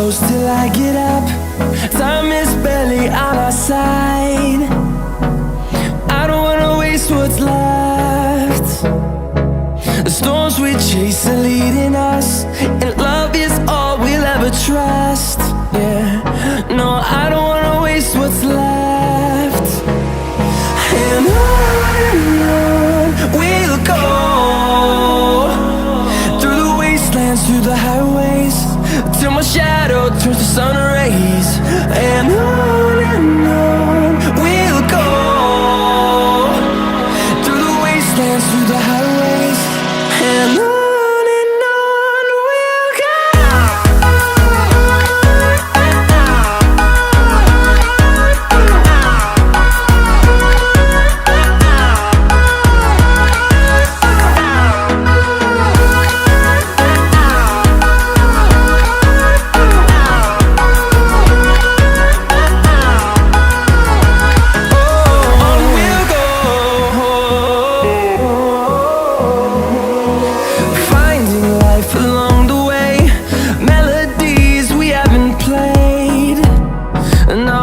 close till I get up. Time is barely on our side. I don't wanna waste what's left. The storms we chase are leading us, and love is all we'll ever trust. Yeah, no, I don't wanna waste what's left. And on we'll go, through the wastelands, through the highways, till my shadow turns to sun rays. And on we'll go, through the wastelands, through the highways, and on we'll go. No,